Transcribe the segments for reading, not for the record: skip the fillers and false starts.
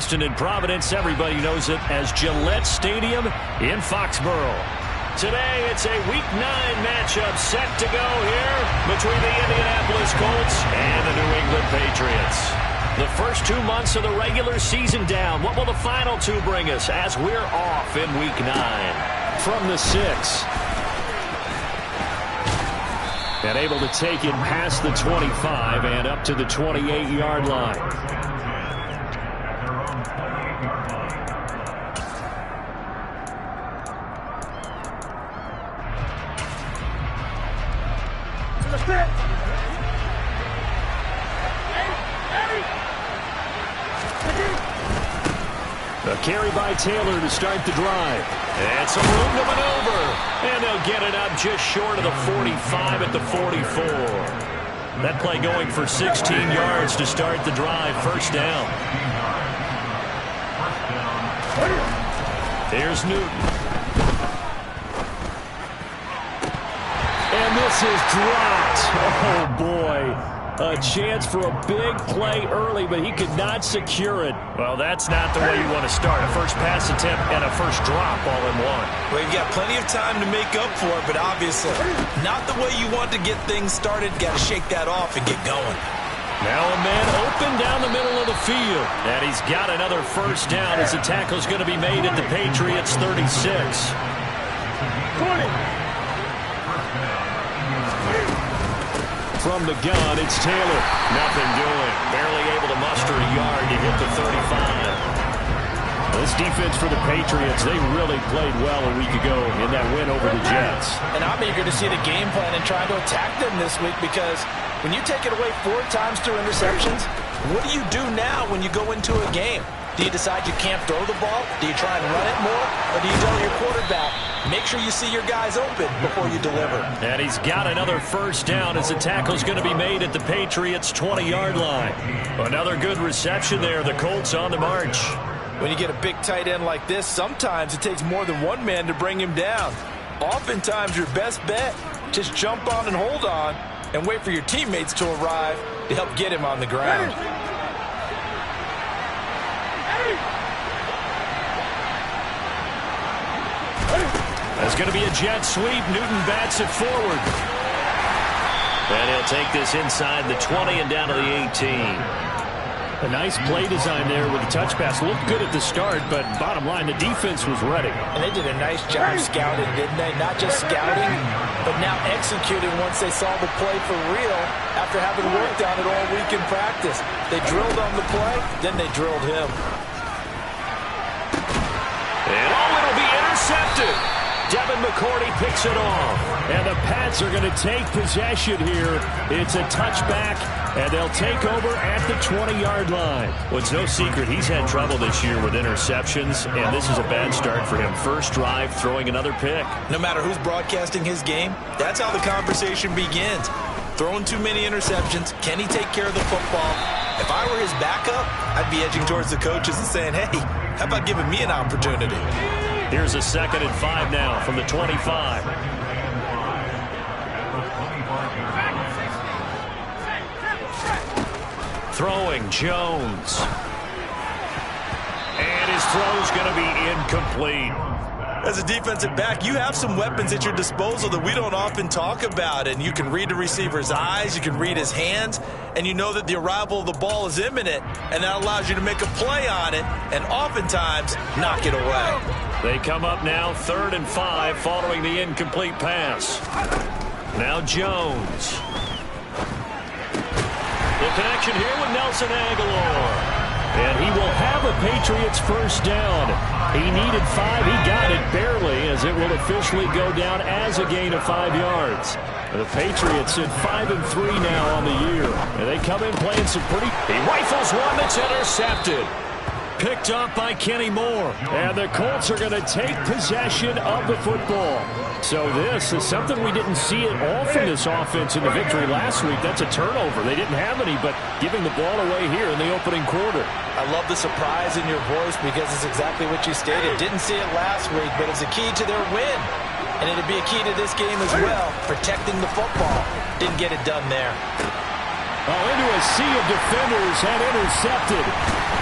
Boston and Providence. Everybody knows it as Gillette Stadium in Foxborough. Today, it's a Week 9 matchup set to go here between the Indianapolis Colts and the New England Patriots. The first 2 months of the regular season down. What will the final 2 bring us as we're off in Week 9? From the 6. And able to take it past the 25 and up to the 28-yard line. A carry by Taylor to start the drive. And some room to maneuver. And they'll get it up just short of the 45 at the 44. That play going for 16 yards to start the drive. First down. Here's Newton. And this is dropped. Oh, boy. A chance for a big play early, but he could not secure it. Well, that's not the way you want to start. A first pass attempt and a first drop all in one. Well, you've got plenty of time to make up for it, but obviously not the way you want to get things started. Got to shake that off and get going. Now a man open down the middle of the field. And he's got another first down as the tackle's going to be made at the Patriots' 36. 20. From the gun, it's Taylor. Nothing doing. Barely able to muster a yard to hit the 35. This defense for the Patriots, they really played well a week ago in that win over the Jets. And I'm eager to see the game plan and try to attack them this week, because when you take it away 4 times through interceptions, what do you do now when you go into a game? Do you decide you can't throw the ball? Do you try and run it more? Or do you tell your quarterback, make sure you see your guys open before you deliver? And he's got another first down as the tackle's going to be made at the Patriots' 20-yard line. Another good reception there. The Colts on the march. When you get a big tight end like this, sometimes it takes more than one man to bring him down. Oftentimes, your best bet, just jump on and hold on and wait for your teammates to arrive to help get him on the ground. There's going to be a jet sweep. Newton bats it forward. And he'll take this inside the 20 and down to the 18. A nice play design there with the touch pass. Looked good at the start, but bottom line, the defense was ready. And they did a nice job scouting, didn't they? Not just scouting, but now executing once they saw the play for real after having worked on it all week in practice. They drilled on the play, then they drilled him. And it'll be intercepted. Devin McCourty picks it off. And the Pats are going to take possession here. It's a touchback, and they'll take over at the 20-yard line. Well, it's no secret he's had trouble this year with interceptions, and this is a bad start for him. First drive, throwing another pick. No matter who's broadcasting his game, that's how the conversation begins. Throwing too many interceptions, can he take care of the football? If I were his backup, I'd be edging towards the coaches and saying, hey, how about giving me an opportunity? Here's a 2nd and 5 now from the 25. Throwing Jones. And his throw's going to be incomplete. As a defensive back, you have some weapons at your disposal that we don't often talk about. And you can read the receiver's eyes, you can read his hands, and you know that the arrival of the ball is imminent. And that allows you to make a play on it and oftentimes knock it away. They come up now 3rd and 5 following the incomplete pass. Now Jones. The connection here with Nelson Aguilar. And he will have a Patriots first down. He needed 5. He got it barely, as it will officially go down as a gain of 5 yards. The Patriots at 5-3 now on the year. And they come in playing some pretty... He rifles one that's intercepted. Picked up by Kenny Moore. And the Colts are going to take possession of the football. So this is something we didn't see at all from this offense in the victory last week. That's a turnover. They didn't have any, but giving the ball away here in the opening quarter. I love the surprise in your voice, because it's exactly what you stated. Didn't see it last week, but it's a key to their win. And it'll be a key to this game as well, protecting the football. Didn't get it done there. Oh, into a sea of defenders and intercepted.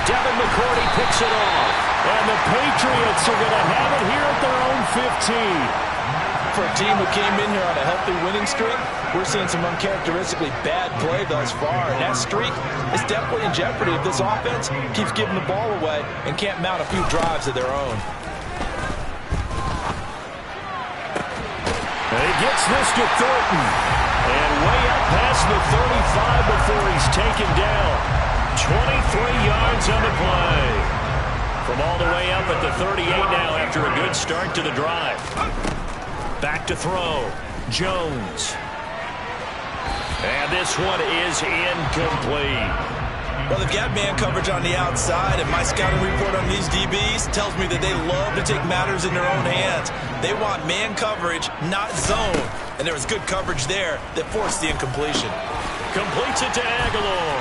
Devin McCourty picks it off. And the Patriots are going to have it here at their own 15. For a team who came in here on a healthy winning streak, we're seeing some uncharacteristically bad play thus far. And that streak is definitely in jeopardy if this offense keeps giving the ball away and can't mount a few drives of their own. And he gets this to Thornton. And way up past the 35 before he's taken down. 23 yards on the play. From all the way up at the 38 now after a good start to the drive. Back to throw. Jones. And this one is incomplete. Well, they've got man coverage on the outside, and my scouting report on these DBs tells me that they love to take matters in their own hands. They want man coverage, not zone. And there was good coverage there that forced the incompletion. Completes it to Aguilar.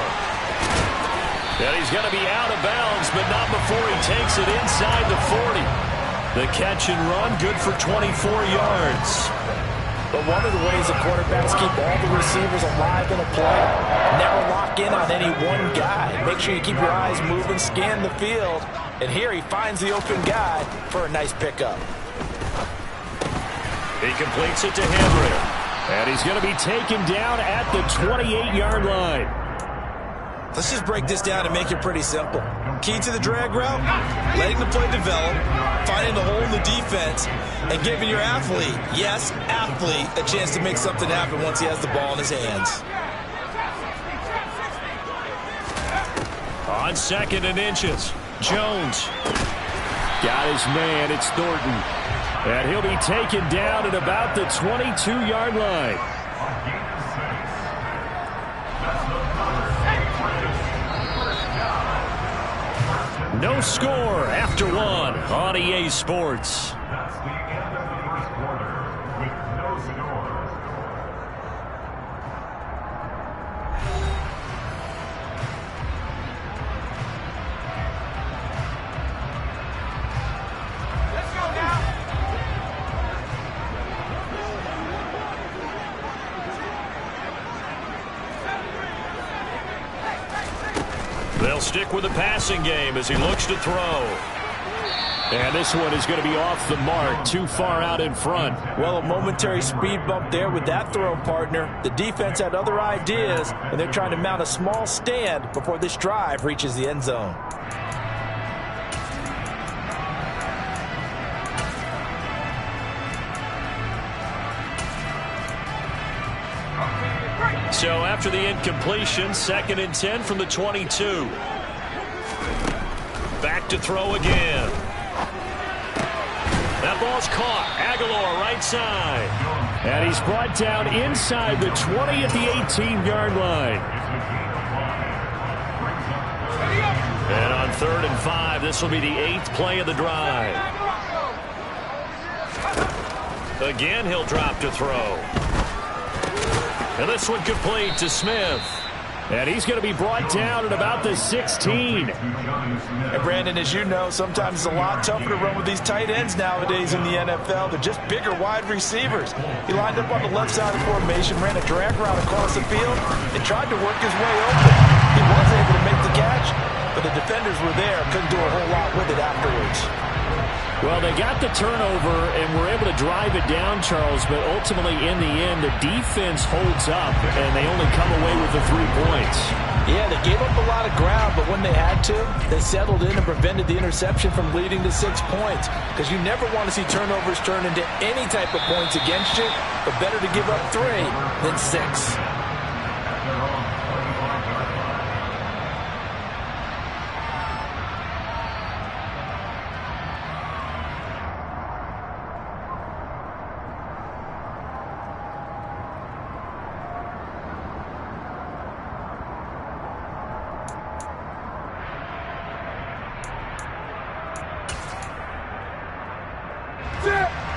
And he's going to be out of bounds, but not before he takes it inside the 40. The catch and run, good for 24 yards. But one of the ways the quarterbacks keep all the receivers alive in a play, never lock in on any one guy. Make sure you keep your eyes moving, scan the field. And here he finds the open guy for a nice pickup. He completes it to Henry. And he's going to be taken down at the 28-yard line. Let's just break this down and make it pretty simple. Key to the drag route, letting the play develop, finding the hole in the defense, and giving your athlete, yes, athlete, a chance to make something happen once he has the ball in his hands. On 2nd and inches, Jones. Got his man, it's Thornton. And he'll be taken down at about the 22-yard line. No score after one on EA Sports. That's the end of the first quarter with no score. Let's go now. They'll stick with the passing game as he looks to throw. And this one is going to be off the mark, too far out in front. Well, a momentary speed bump there with that throw, partner. The defense had other ideas, and they're trying to mount a small stand before this drive reaches the end zone. So after the incompletion, 2nd and 10 from the 22. Back to throw again. That ball's caught. Aguilar right side. And he's brought down inside the 20 at the 18-yard line. And on 3rd and 5, this will be the 8th play of the drive. Again, he'll drop to throw. And this one complete to Smith. And he's going to be brought down at about the 16. And Brandon, as you know, sometimes it's a lot tougher to run with these tight ends nowadays in the NFL. They're just bigger wide receivers. He lined up on the left side of the formation, ran a drag route across the field, and tried to work his way open. He was able to make the catch, but the defenders were there. Couldn't do a whole lot with it afterwards. Well, they got the turnover and were able to drive it down, Charles, but ultimately in the end, the defense holds up, and they only come away with the 3 points. Yeah, they gave up a lot of ground, but when they had to, they settled in and prevented the interception from leading to 6 points. Because you never want to see turnovers turn into any type of points against you, but better to give up 3 than 6.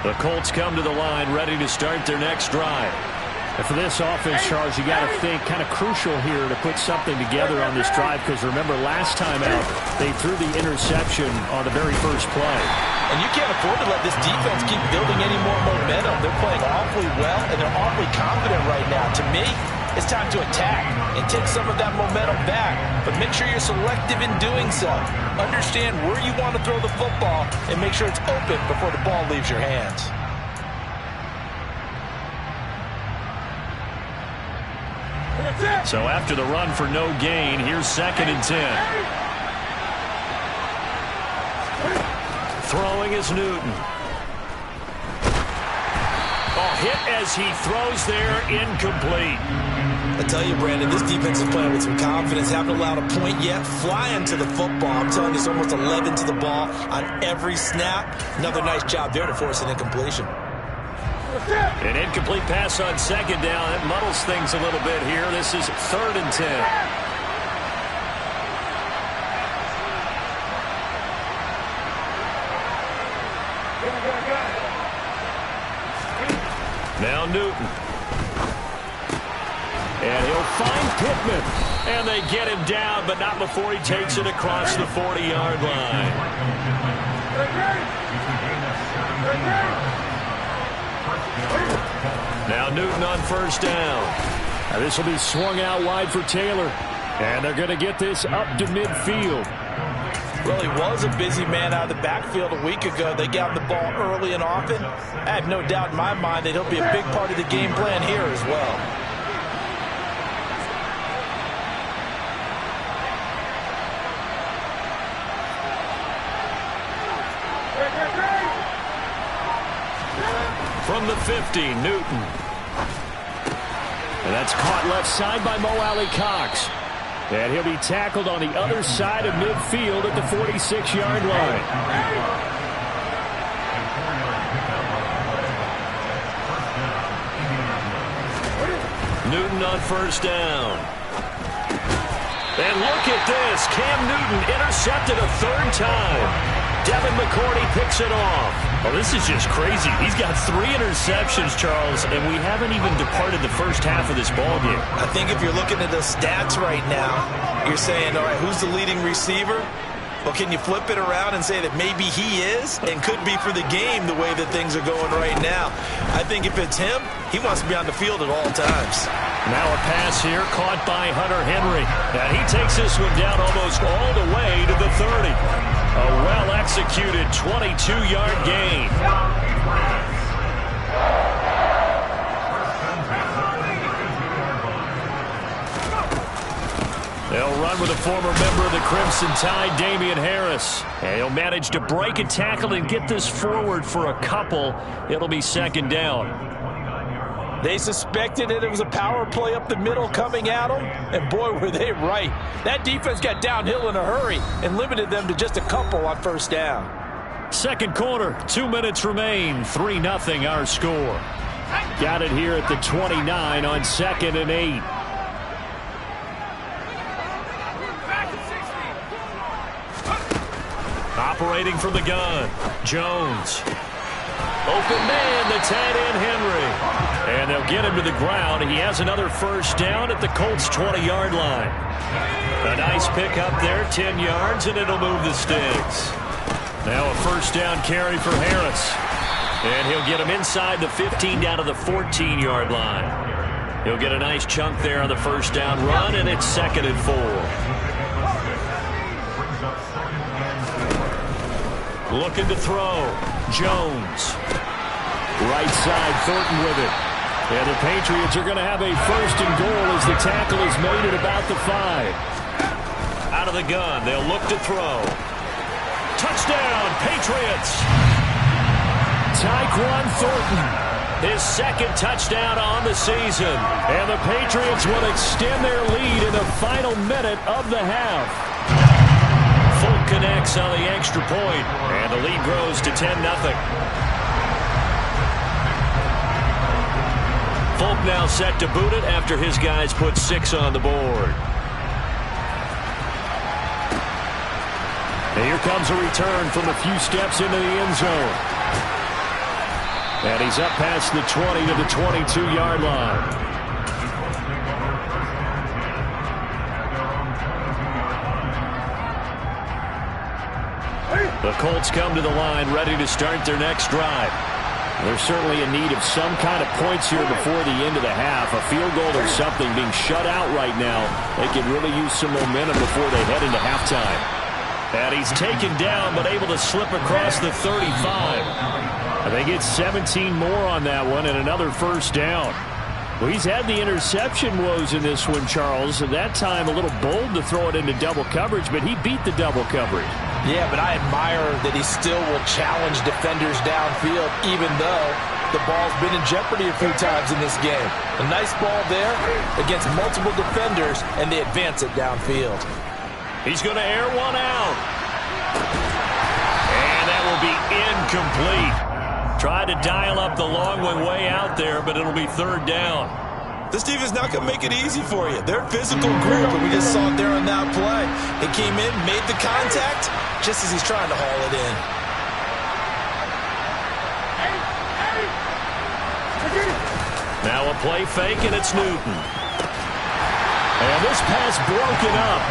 The Colts come to the line ready to start their next drive. And for this offense, Charles, you got to think kind of crucial here to put something together on this drive, because remember last time out they threw the interception on the very first play. And you can't afford to let this defense keep building any more momentum. They're playing awfully well, and they're awfully confident right now. To me, it's time to attack and take some of that momentum back. But make sure you're selective in doing so. Understand where you want to throw the football and make sure it's open before the ball leaves your hands. So after the run for no gain, here's 2nd and 10. Throwing is Newton. Oh, hit as he throws there, incomplete. I tell you, Brandon, this defense is playing with some confidence. Haven't allowed a point yet. Flying to the football. I'm telling you, it's almost 11 to the ball on every snap. Another nice job there to force an incompletion. An incomplete pass on 2nd down. It muddles things a little bit here. This is 3rd and 10. Now Newton. And he'll find Pittman. And they get him down, but not before he takes it across the 40-yard line. Now Newton on 1st down. Now this will be swung out wide for Taylor. And they're going to get this up to midfield. Well, he was a busy man out of the backfield a week ago. They got him the ball early and often. I have no doubt in my mind that he'll be a big part of the game plan here as well. From the 50, Newton. And that's caught left side by Mo Alley-Cox. And he'll be tackled on the other side of midfield at the 46-yard line. Newton on 1st down. And look at this. Cam Newton intercepted a 3rd time. Devin McCourty picks it off. Oh, this is just crazy. He's got 3 interceptions, Charles, and we haven't even departed the first half of this ballgame. I think if you're looking at the stats right now, you're saying, all right, who's the leading receiver? Well, can you flip it around and say that maybe he is and could be for the game the way that things are going right now? I think if it's him, he wants to be on the field at all times. Now a pass here caught by Hunter Henry. And he takes this one down almost all the way to the 30. A well-executed 22-yard gain. They'll run with a former member of the Crimson Tide, Damian Harris. And he'll manage to break a tackle and get this forward for a couple. It'll be 2nd down. They suspected that it was a power play up the middle coming at them, and boy, were they right. That defense got downhill in a hurry and limited them to just a couple on 1st down. 2nd quarter, 2 minutes remain, 3-0 our score. Got it here at the 29 on 2nd and 8. Operating from the gun, Jones. Open man, the tight end, Henry. And they'll get him to the ground. He has another 1st down at the Colts' 20-yard line. A nice pick up there, 10 yards, and it'll move the sticks. Now a 1st down carry for Harris. And he'll get him inside the 15 down to the 14-yard line. He'll get a nice chunk there on the 1st down run, and it's 2nd and 4. Looking to throw. Jones. Right side, Thornton with it. And the Patriots are going to have a 1st and goal as the tackle is made at about the 5. Out of the gun, they'll look to throw. Touchdown, Patriots! Tyquan Thornton, his 2nd touchdown on the season. And the Patriots will extend their lead in the final minute of the half. Folk connects on the extra point, and the lead grows to 10-0. Folk now set to boot it after his guys put 6 on the board. And here comes a return from a few steps into the end zone. And he's up past the 20 to the 22-yard line. The Colts come to the line ready to start their next drive. They're certainly in need of some kind of points here before the end of the half. A field goal or something, being shut out right now. They can really use some momentum before they head into halftime. And he's taken down, but able to slip across the 35. They get 17 more on that one and another first down. Well, he's had the interception woes in this one, Charles. And that time a little bold to throw it into double coverage, but he beat the double coverage. Yeah, but I admire that he still will challenge defenders downfield, even though the ball's been in jeopardy a few times in this game. A nice ball there against multiple defenders, and they advance it downfield. He's going to air one out. And that will be incomplete. Tried to dial up the long one way out there, but it'll be third down. This defense not going to make it easy for you. They're a physical group, and we just saw it there on that play. They came in, made the contact, just as he's trying to haul it in. Now a play fake, and it's Newton. And this pass broken up.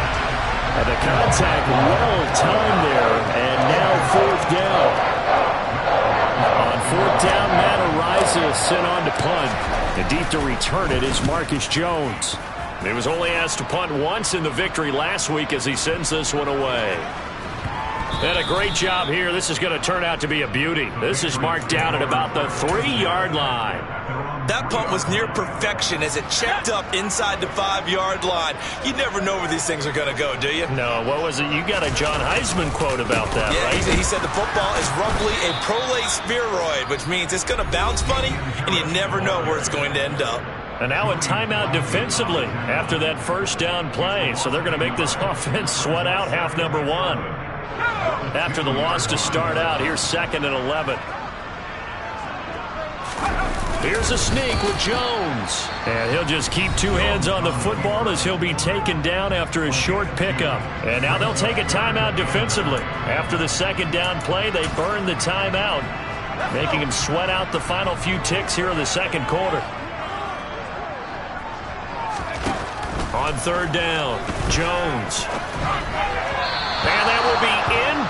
And the contact well timed there, and now fourth down. On fourth down, Matt Ariza sent on to punt. And deep to return it is Marcus Jones. He was only asked to punt once in the victory last week as he sends this one away. And a great job here. This is going to turn out to be a beauty. This is marked down at about the 3-yard line. That punt was near perfection as it checked up inside the 5-yard line. You never know where these things are going to go, do you? No, what was it? You got a John Heisman quote about that, yeah, right? He said the football is roughly a prolate spheroid, which means it's going to bounce funny, and you never know where it's going to end up. And now a timeout defensively after that first down play. So they're going to make this offense sweat out half number one. After the loss to start out, here's 2nd and 11. Here's a sneak with Jones. And he'll just keep two hands on the football as he'll be taken down after a short pickup. And now they'll take a timeout defensively. After the second down play, they burn the timeout, making him sweat out the final few ticks here in the second quarter. On third down, Jones. And that will be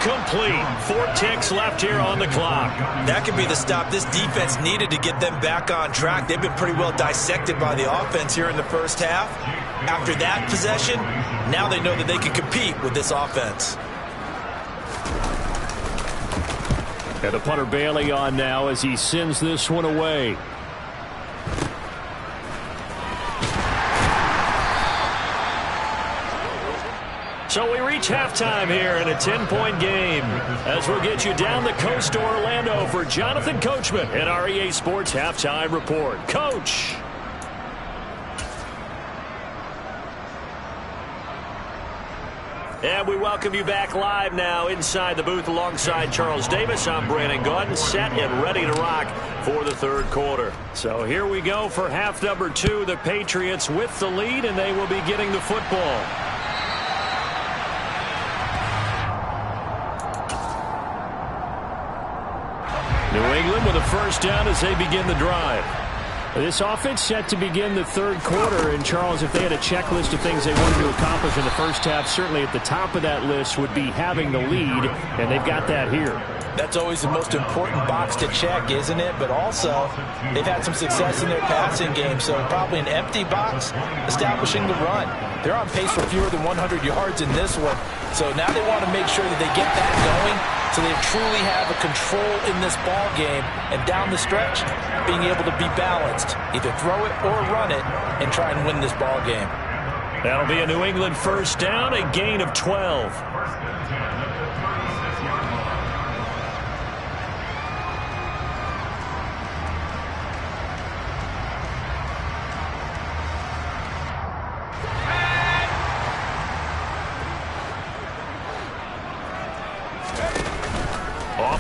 incomplete. 4 ticks left here on the clock. That could be the stop this defense needed to get them back on track. They've been pretty well dissected by the offense here in the first half. After that possession, now they know that they can compete with this offense. And the punter Bailey on now as he sends this one away. So we reach halftime here in a 10-point game as we'll get you down the coast to Orlando for Jonathan Coachman at our EA Sports Halftime Report. Coach. And we welcome you back live now inside the booth alongside Charles Davis. I'm Brandon Gaudin, set and ready to rock for the third quarter. So here we go for half number 2. The Patriots with the lead, and they will be getting the football. New England with a first down as they begin the drive. This offense set to begin the third quarter. And, Charles, if they had a checklist of things they wanted to accomplish in the first half, certainly at the top of that list would be having the lead, and they've got that here. That's always the most important box to check, isn't it? But also, they've had some success in their passing game, so probably an empty box establishing the run. They're on pace for fewer than 100 yards in this one, so now they want to make sure that they get that going so they truly have a control in this ball game, and down the stretch, being able to be balanced, either throw it or run it, and try and win this ball game. That'll be a New England first down, a gain of 12.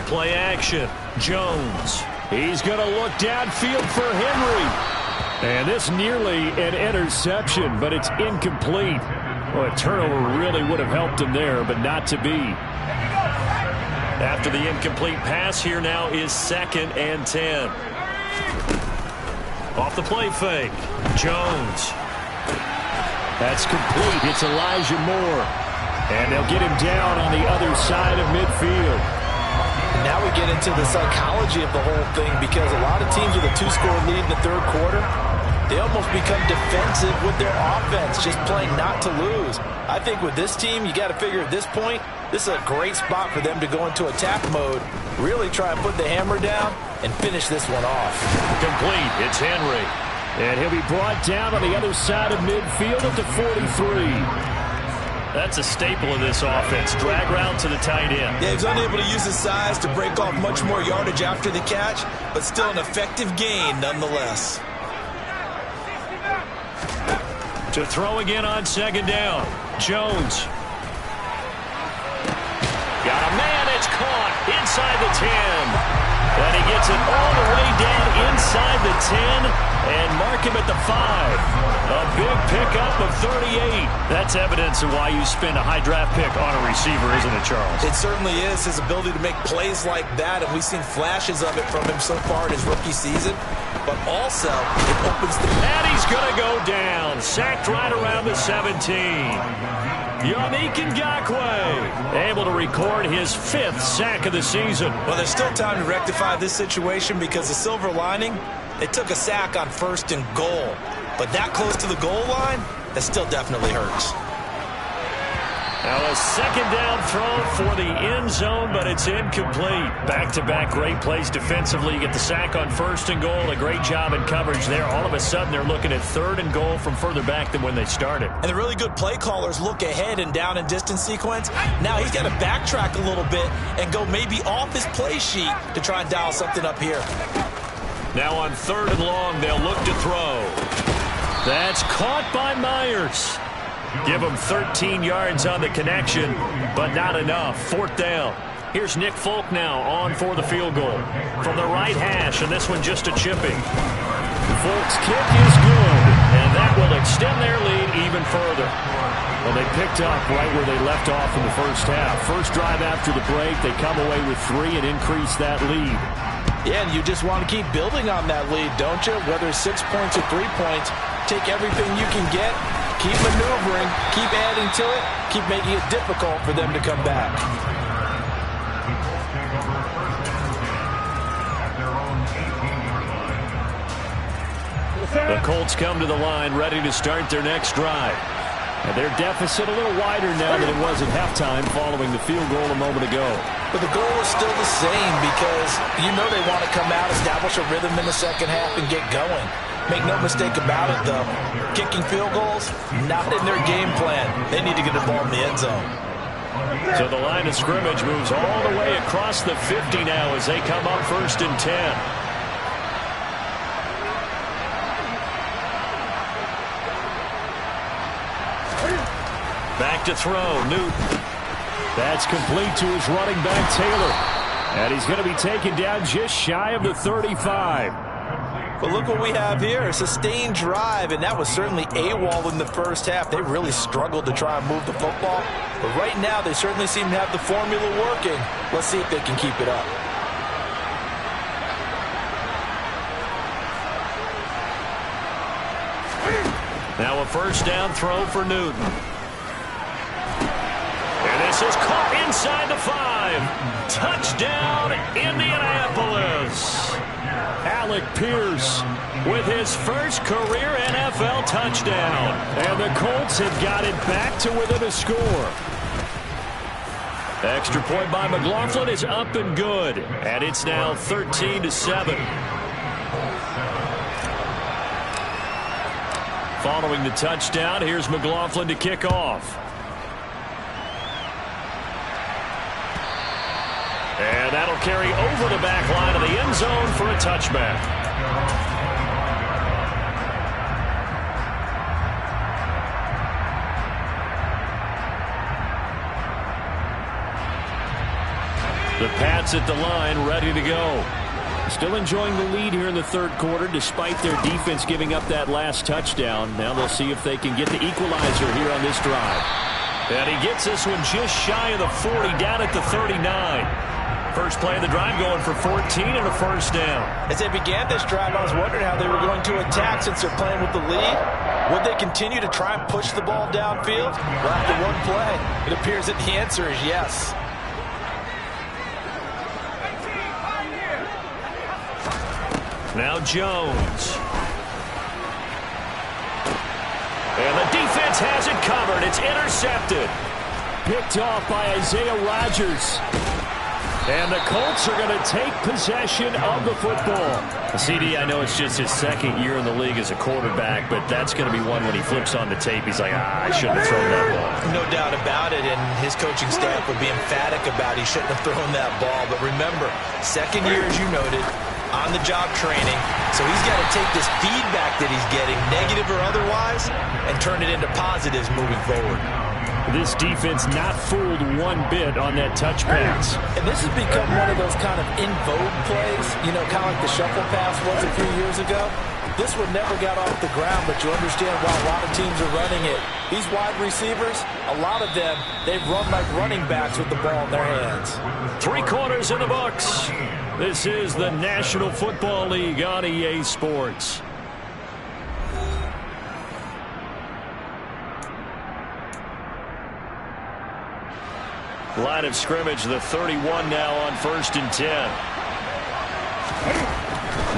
Play action. Jones. He's going to look downfield for Henry. And this nearly an interception, but it's incomplete. Well, a turnover really would have helped him there, but not to be. After the incomplete pass, here now is 2nd and 10. Off the play fake. Jones. That's complete. It's Elijah Moore. And they'll get him down on the other side of midfield. Now we get into the psychology of the whole thing, because a lot of teams with a 2-score lead in the third quarter, they almost become defensive with their offense, just playing not to lose. I think with this team, you got to figure at this point, this is a great spot for them to go into attack mode, really try and put the hammer down and finish this one off. Complete. It's Henry. And he'll be brought down on the other side of midfield at the 43. That's a staple of this offense. Drag route to the tight end. Yeah, he's unable to use his size to break off much more yardage after the catch, but still an effective gain nonetheless. To throw again on second down. Jones. Got a man. It's caught inside the 10. And he gets it all the way down inside the 10 and mark him at the 5. A big pickup of 38. That's evidence of why you spend a high draft pick on a receiver, isn't it, Charles? It certainly is. His ability to make plays like that, and we've seen flashes of it from him so far in his rookie season. But also, it opens the... And he's going to go down. Sacked right around the 17. Yannick Ngakoue able to record his 5th sack of the season. Well, there's still time to rectify this situation, because the silver lining, they took a sack on 1st and goal. But that close to the goal line, that still definitely hurts. Now a second down throw for the end zone, but it's incomplete. Back-to-back great plays defensively. You get the sack on 1st and goal. A great job in coverage there. All of a sudden, they're looking at 3rd and goal from further back than when they started. And the really good play callers look ahead and down and distance sequence. Now he's got to backtrack a little bit and go maybe off his play sheet to try and dial something up here. Now on 3rd and long, they'll look to throw. That's caught by Myers. Give him 13 yards on the connection, but not enough. 4th down. Here's Nick Folk now on for the field goal. From the right hash, and this one just a chipping. Folk's kick is good, and that will extend their lead even further. Well, they picked up right where they left off in the first half. First drive after the break, they come away with 3 and increase that lead. Yeah, and you just want to keep building on that lead, don't you? Whether it's 6 points or 3 points, take everything you can get. Keep maneuvering, keep adding to it, keep making it difficult for them to come back. The Colts come to the line ready to start their next drive. And their deficit a little wider now than it was at halftime following the field goal a moment ago. But the goal is still the same, because you know they want to come out, establish a rhythm in the second half, and get going. Make no mistake about it, though. Kicking field goals, not in their game plan. They need to get the ball in the end zone. So the line of scrimmage moves all the way across the 50 now as they come up 1st and 10. Back to throw, Newton. That's complete to his running back, Taylor. And he's going to be taken down just shy of the 35. But look what we have here, a sustained drive, and that was certainly AWOL in the first half. They really struggled to try and move the football. But right now, they certainly seem to have the formula working. Let's see if they can keep it up. Now a 1st down throw for Newton. And this is caught inside the 5. Touchdown, Indianapolis. Alec Pierce with his first career NFL touchdown. And the Colts have got it back to within a score. Extra point by McLaughlin is up and good. And it's now 13-7. Following the touchdown, here's McLaughlin to kick off. And that'll carry over the back line of the end zone for a touchback. The Pats at the line, ready to go. Still enjoying the lead here in the third quarter, despite their defense giving up that last touchdown. Now they'll see if they can get the equalizer here on this drive. And he gets this one just shy of the 40, down at the 39. First play of the drive going for 14 and a 1st down. As they began this drive, I was wondering how they were going to attack since they're playing with the lead. Would they continue to try and push the ball downfield? Well, after one play, it appears that the answer is yes. Now Jones. And the defense has it covered. It's intercepted. Picked off by Isaiah Rodgers. And the Colts are going to take possession of the football. CD, I know it's just his second year in the league as a quarterback, but that's going to be one when he flips on the tape. He's like, I shouldn't have thrown that ball. No doubt about it, and his coaching staff would be emphatic about he shouldn't have thrown that ball. But remember, second year, as you noted, on-the-job training. So he's got to take this feedback that he's getting, negative or otherwise, and turn it into positives moving forward. This defense not fooled one bit on that touch pass. And this has become one of those kind of in vogue plays, you know, kind of like the shuffle pass was a few years ago. This one never got off the ground, but you understand why a lot of teams are running it. These wide receivers, a lot of them, they've run like running backs with the ball in their hands. 3 quarters in the books. This is the National Football League on EA Sports. Line of scrimmage, the 31 now on 1st and 10.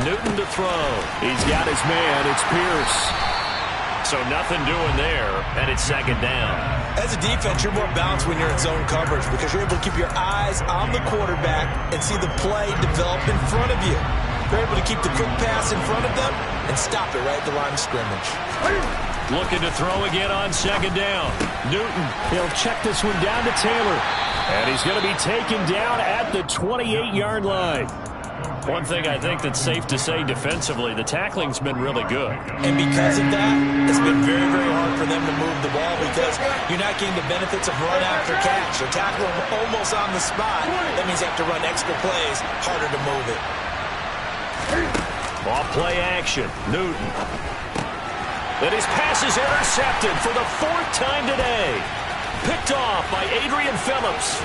Newton to throw. He's got his man. It's Pierce. So nothing doing there, and it's 2nd down. As a defense, you're more balanced when you're in zone coverage because you're able to keep your eyes on the quarterback and see the play develop in front of you. You're able to keep the quick pass in front of them and stop it right at the line of scrimmage. Looking to throw again on 2nd down. Newton, he'll check this one down to Taylor. And he's going to be taken down at the 28-yard line. One thing I think that's safe to say defensively, the tackling's been really good. And because of that, it's been very, very hard for them to move the ball because you're not getting the benefits of run after catch. They're tackling almost on the spot. That means you have to run extra plays, harder to move it. Off play action, Newton. And his pass is intercepted for the 4th time today. Picked off by Adrian Phillips.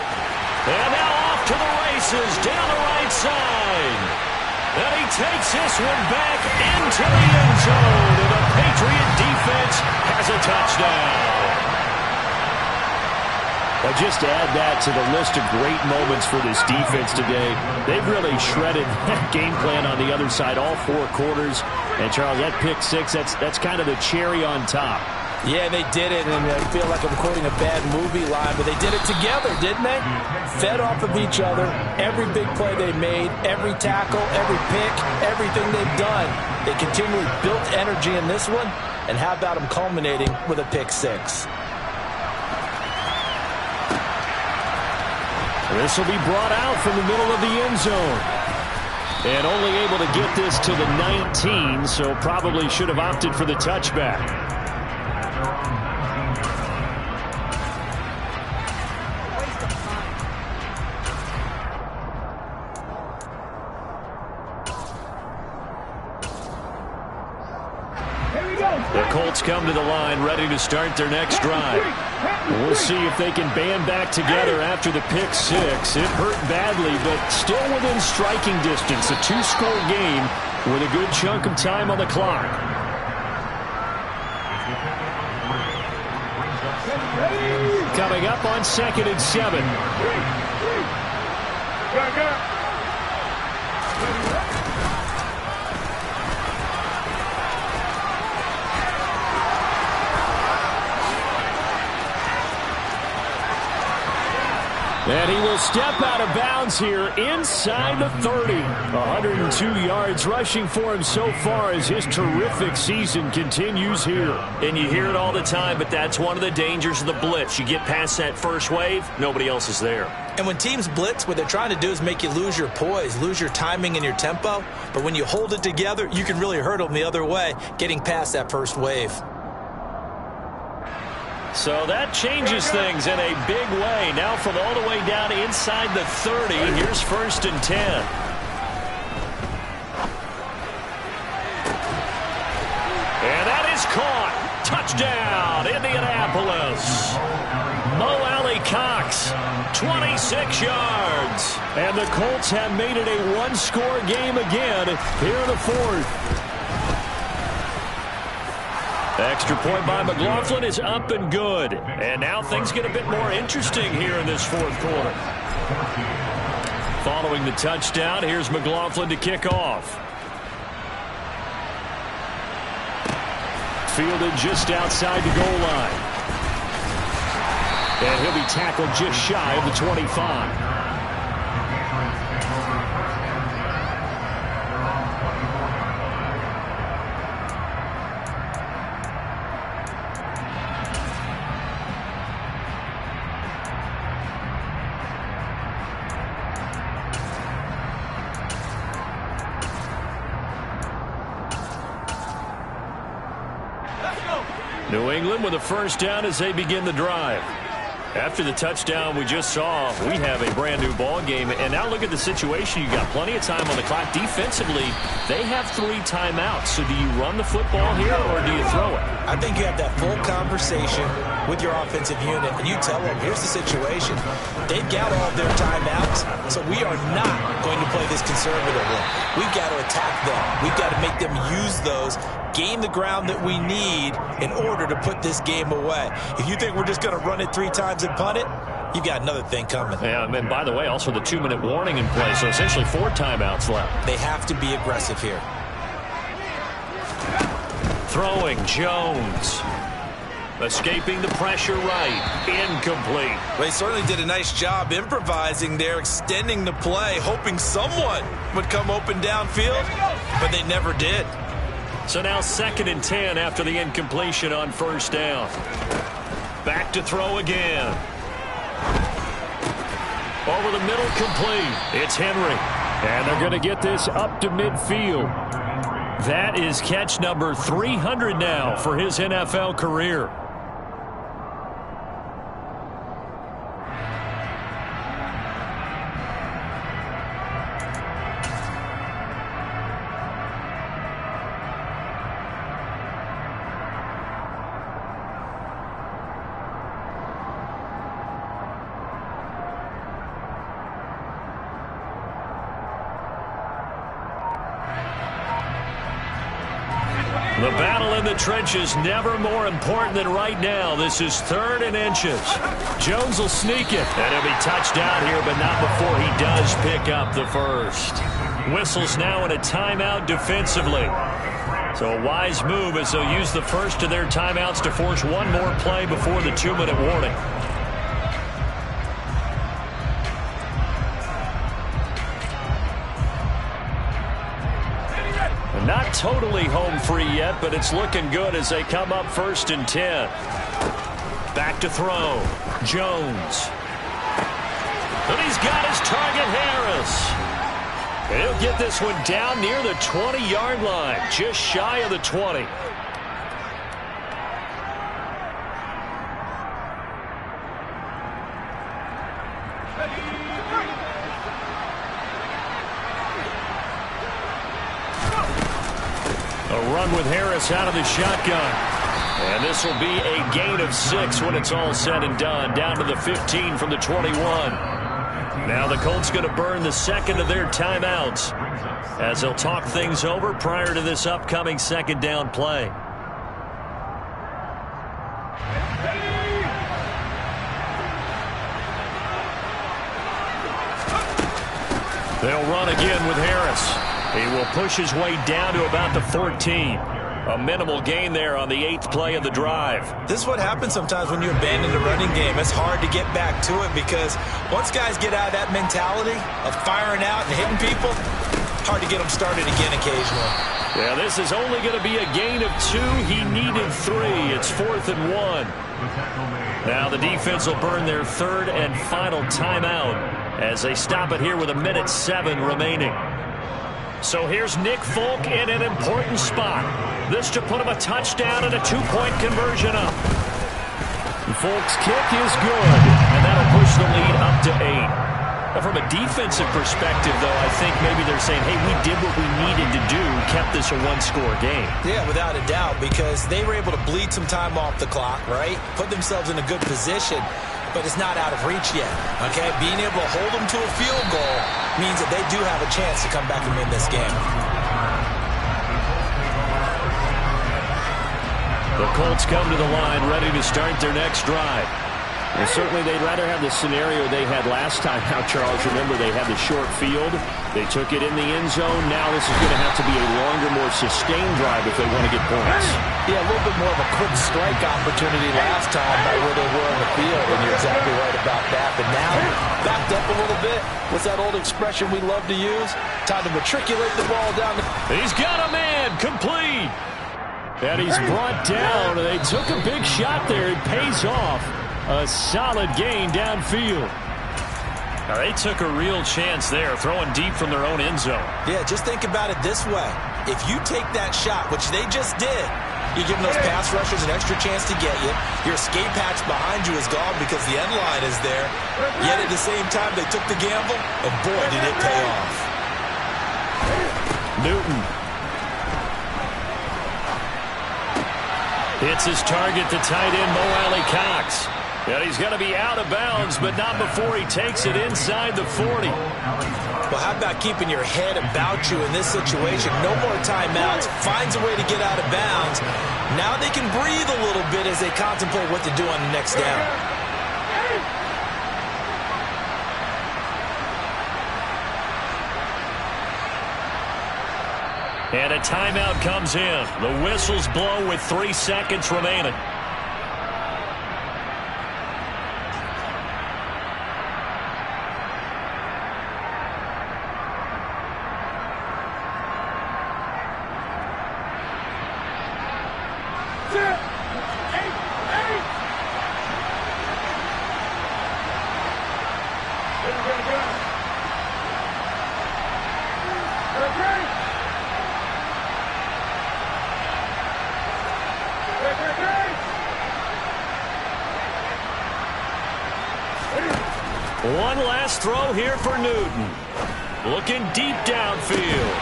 And now off to the races down the right side. And he takes this one back into the end zone. And the Patriot defense has a touchdown. Well, just add that to the list of great moments for this defense today. They've really shredded that game plan on the other side all 4 quarters. And, Charles, that pick 6, that's kind of the cherry on top. Yeah, they did it, and I feel like I'm quoting a bad movie line, but they did it together, didn't they? Fed off of each other, every big play they made, every tackle, every pick, everything they've done. They continually built energy in this one, and how about them culminating with a pick 6? This will be brought out from the middle of the end zone. And only able to get this to the 19, so probably should have opted for the touchback. The Colts come to the line ready to start their next drive. We'll see if they can band back together after the pick 6. It hurt badly, but still within striking distance. A 2-score game with a good chunk of time on the clock. Coming up on 2nd and 7. And he will step out of bounds here inside the 30. 102 yards rushing for him so far as his terrific season continues here. And you hear it all the time, but that's one of the dangers of the blitz. You get past that first wave, nobody else is there. And when teams blitz, what they're trying to do is make you lose your poise, lose your timing and your tempo. But when you hold it together, you can really hurt them the other way, getting past that first wave. So that changes things in a big way. Now from all the way down inside the 30, here's 1st and 10. And that is caught. Touchdown, Indianapolis. Mo Alley Cox, 26 yards. And the Colts have made it a 1-score game again here in the 4th. Extra point by McLaughlin is up and good. And now things get a bit more interesting here in this 4th quarter. Following the touchdown, here's McLaughlin to kick off. fielded just outside the goal line. And he'll be tackled just shy of the 25. New England with a first down as they begin the drive. After the touchdown we just saw, we have a brand new ball game. And now look at the situation. You got plenty of time on the clock. Defensively, they have 3 timeouts. So do you run the football here or do you throw it? I think you have that full conversation with your offensive unit, and you tell them, here's the situation. They've got all of their timeouts, so we are not going to play this conservatively. We've got to attack them. We've got to make them use those, gain the ground that we need in order to put this game away. If you think we're just going to run it 3 times and punt it, you've got another thing coming. Yeah, and by the way, also the 2-minute warning in play, so essentially 4 timeouts left. They have to be aggressive here. Throwing Jones. Escaping the pressure right. Incomplete. Well, he certainly did a nice job improvising there, extending the play, hoping someone would come open downfield, but they never did. So now 2nd and 10 after the incompletion on first down. Back to throw again. Over the middle, complete. It's Henry. And they're going to get this up to midfield. That is catch number 300 now for his NFL career. The battle in the trenches never more important than right now. This is 3rd and inches. Jones will sneak it. And he'll be touched down here, but not before he does pick up the first. Whistles now in a timeout defensively. So a wise move as they'll use the first of their timeouts to force one more play before the 2-minute warning. Not totally home free yet, but it's looking good as they come up 1st and 10. Back to throw. Jones. And he's got his target, Harris. And he'll get this one down near the 20-yard line, just shy of the 20. A run with Harris out of the shotgun. And this will be a gain of 6 when it's all said and done. Down to the 15 from the 21. Now the Colts going to burn the 2nd of their timeouts as they'll talk things over prior to this upcoming 2nd down play. They'll run again with Harris. He will push his way down to about the 14. A minimal gain there on the 8th play of the drive. This is what happens sometimes when you abandon the running game. It's hard to get back to it because once guys get out of that mentality of firing out and hitting people, hard to get them started again occasionally. Yeah, this is only going to be a gain of 2. He needed 3. It's 4th and 1. Now the defense will burn their 3rd and final timeout as they stop it here with 1:07 remaining. So here's Nick Folk in an important spot. This to put him a touchdown and a 2-point conversion up. Folk's kick is good, and that'll push the lead up to 8. Now from a defensive perspective, though, I think maybe they're saying, hey, we did what we needed to do, kept this a 1-score game. Yeah, without a doubt, because they were able to bleed some time off the clock, right? Put themselves in a good position, but it's not out of reach yet, okay? Being able to hold them to a field goal means that they do have a chance to come back and win this game. The Colts come to the line ready to start their next drive. And certainly they'd rather have the scenario they had last time. Now, Charles, remember they had the short field. They took it in the end zone. Now this is going to have to be a longer, more sustained drive if they want to get points. Yeah, a little bit more of a quick strike opportunity last time by where they were on the field, and you're exactly right about that. But now, backed up a little bit. What's that old expression we love to use? Time to matriculate the ball down. He's got a man, complete. And he's brought down. They took a big shot there. It pays off. A solid gain downfield. Now, they took a real chance there, throwing deep from their own end zone. Yeah, just think about it this way. If you take that shot, which they just did, you're giving those pass rushers an extra chance to get you. Your escape hatch behind you is gone because the end line is there. Yet at the same time, they took the gamble, and boy, did it pay off. Newton. Hits his target, the tight end, Mo Alley-Cox. And he's going to be out of bounds, but not before he takes it inside the 40. Well, how about keeping your head about you in this situation? No more timeouts. Finds a way to get out of bounds. Now they can breathe a little bit as they contemplate what to do on the next down. And a timeout comes in. The whistles blow with 3 seconds remaining. One last throw here for Newton. Looking deep downfield.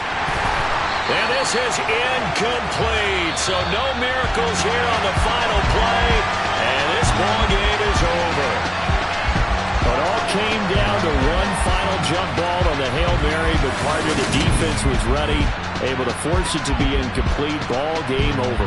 And this is incomplete. So no miracles here on the final play. And this ball game is over. It all came down to one final jump ball on the Hail Mary, but part of the defense was ready, able to force it to be incomplete. Ball game over.